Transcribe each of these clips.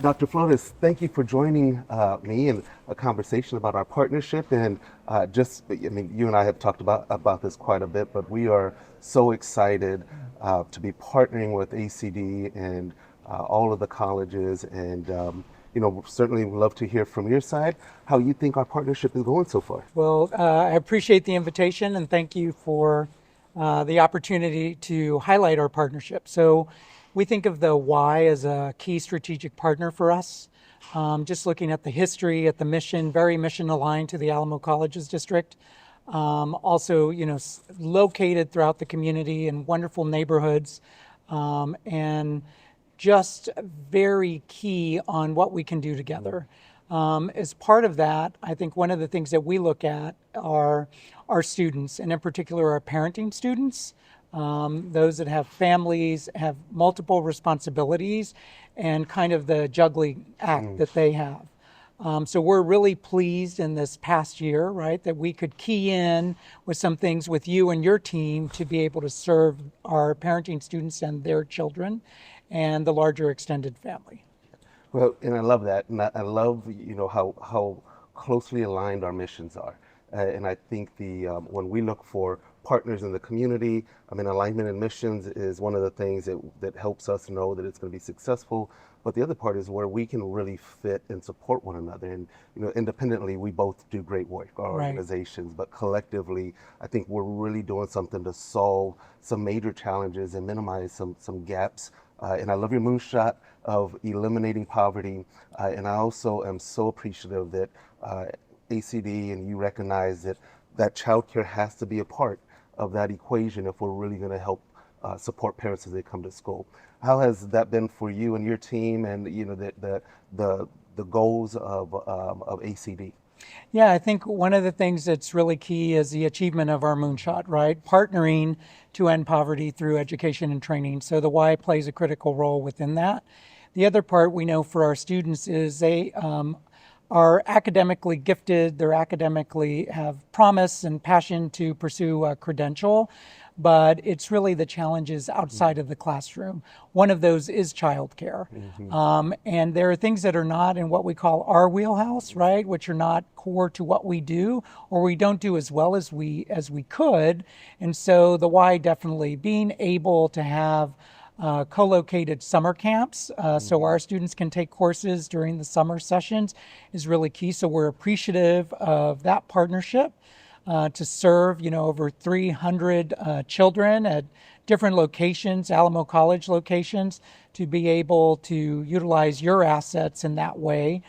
Dr. Flores, thank you for joining me in a conversation about our partnership. And you and I have talked about this quite a bit, but we are so excited to be partnering with ACD and all of the colleges. And, certainly would love to hear from your side how you think our partnership is going so far. Well, I appreciate the invitation and thank you for the opportunity to highlight our partnership. So we think of the Y as a key strategic partner for us. Just looking at the history, at the mission, very mission aligned to the Alamo Colleges district. Also, located throughout the community in wonderful neighborhoods, and just very key on what we can do together. As part of that, I think one of the things that we look at are our students, and in particular our parenting students, those that have families, have multiple responsibilities, and kind of the juggling act that they have. So we're really pleased in this past year, right, that we could key in with some things with you and your team to be able to serve our parenting students and their children and the larger extended family. Well, and I love that, and I love how closely aligned our missions are, and I think when we look for partners in the community, alignment in missions is one of the things that helps us know that it's going to be successful. But the other part is where we can really fit and support one another. And independently, we both do great work, our organizations, but collectively, I think we're really doing something to solve some major challenges and minimize some gaps. And I love your moonshot of eliminating poverty. And I also am so appreciative that ACD and you recognize that childcare has to be a part of that equation if we're really going to help support parents as they come to school. How has that been for you and your team, and the goals of ACD? Yeah, I think one of the things that's really key is the achievement of our moonshot, right? Partnering to end poverty through education and training. So the Y plays a critical role within that. The other part we know for our students is they are academically gifted, they're academically have promise and passion to pursue a credential, but it's really the challenges outside of the classroom. One of those is childcare. And there are things that are not in what we call our wheelhouse, right? Which are not core to what we do, or we don't do as well as we could. And so the Y definitely being able to have co-located summer camps, so our students can take courses during the summer sessions is really key. So we're appreciative of that partnership to serve, over 300 children at different locations, Alamo College locations, to be able to utilize your assets in that way.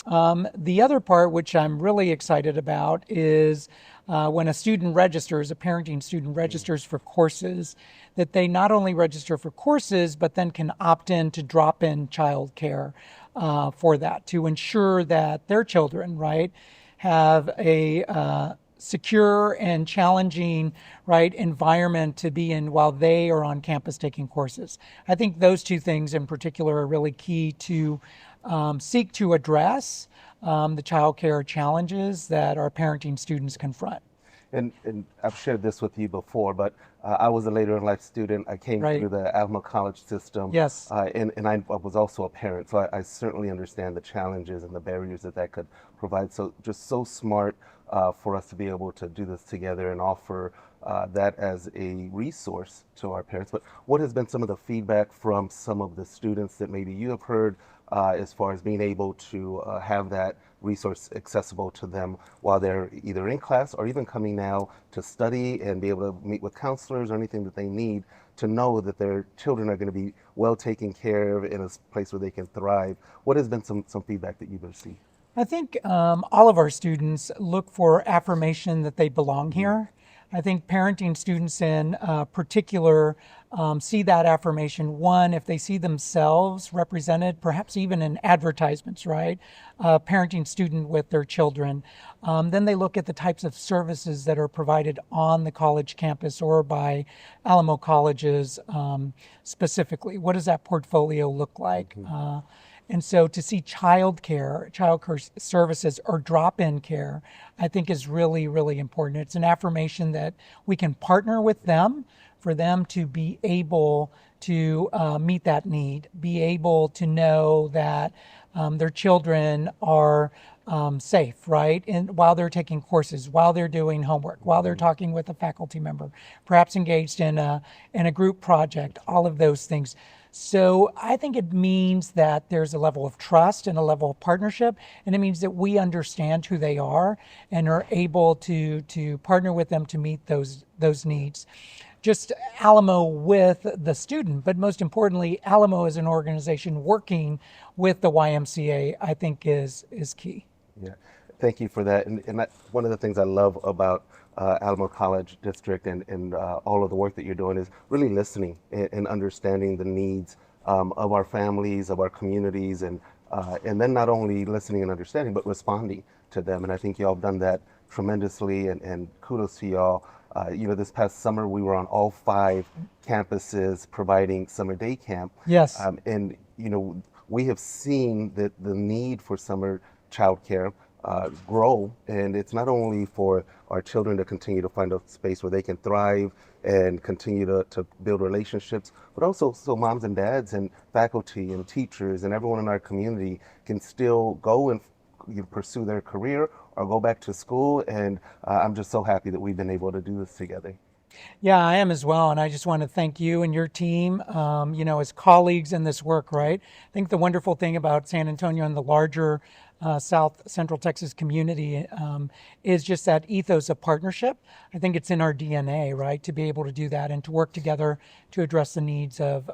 The other part, which I'm really excited about, is when a student registers, a parenting student registers for courses, that they not only register for courses, but then can opt in to drop in childcare for that, to ensure that their children, right, have a secure and challenging, right, environment to be in while they are on campus taking courses. I think those two things in particular are really key to seek to address the child care challenges that our parenting students confront. And I've shared this with you before, but I was a later in life student. I came through the Alamo College system. Yes. And I was also a parent, so I certainly understand the challenges and the barriers that could provide. So just so smart for us to be able to do this together and offer that as a resource to our parents. But what has been some of the feedback from some of the students that maybe you have heard as far as being able to have that resource accessible to them while they're either in class or even coming now to study and be able to meet with counselors or anything that they need to know that their children are going to be well taken care of in a place where they can thrive? What has been some feedback that you've received? I think all of our students look for affirmation that they belong here. I think parenting students in particular see that affirmation. One, if they see themselves represented, perhaps even in advertisements, right? Parenting student with their children. Then they look at the types of services that are provided on the college campus or by Alamo Colleges specifically. What does that portfolio look like? And so to see childcare services or drop-in care, I think is really, really important. It's an affirmation that we can partner with them for them to be able to meet that need, be able to know that their children are safe, right? And while they're taking courses, while they're doing homework, while they're talking with a faculty member, perhaps engaged in a group project, all of those things. So I think it means that there's a level of trust and a level of partnership, and it means that we understand who they are and are able to partner with them to meet those needs. Just Alamo with the student, but most importantly, Alamo as an organization working with the YMCA, I think is key. Yeah, thank you for that. And one of the things I love about Alamo College District and all of the work that you're doing is really listening and understanding the needs of our families, of our communities, and then not only listening and understanding, but responding to them. And I think y'all have done that tremendously, and kudos to y'all. This past summer we were on all 5 campuses providing summer day camp. Yes. And we have seen that the need for summer childcare grow, and it's not only for our children to continue to find a space where they can thrive and continue to build relationships, but also so moms and dads and faculty and teachers and everyone in our community can still go and pursue their career or go back to school. And I'm just so happy that we've been able to do this together. Yeah, I am as well. And I just want to thank you and your team, as colleagues in this work, right? I think the wonderful thing about San Antonio and the larger South Central Texas community is just that ethos of partnership. I think it's in our DNA, right, to be able to do that and to work together to address the needs of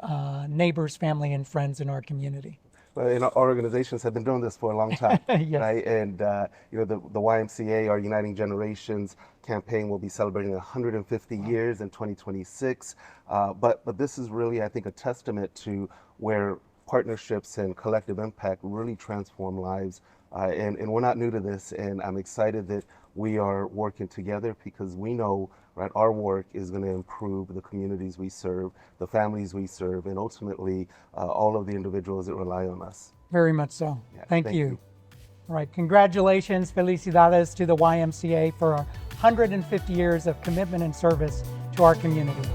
neighbors, family, and friends in our community. Well, our organizations have been doing this for a long time, Yes. right? And the YMCA, our Uniting Generations campaign, will be celebrating 150 years in 2026. But this is really, I think, a testament to where partnerships and collective impact really transform lives. And we're not new to this, and I'm excited that we are working together because we know, right, our work is going to improve the communities we serve, the families we serve, and ultimately all of the individuals that rely on us. Very much so. Yeah, thank you. All right, congratulations, felicidades to the YMCA for 150 years of commitment and service to our community.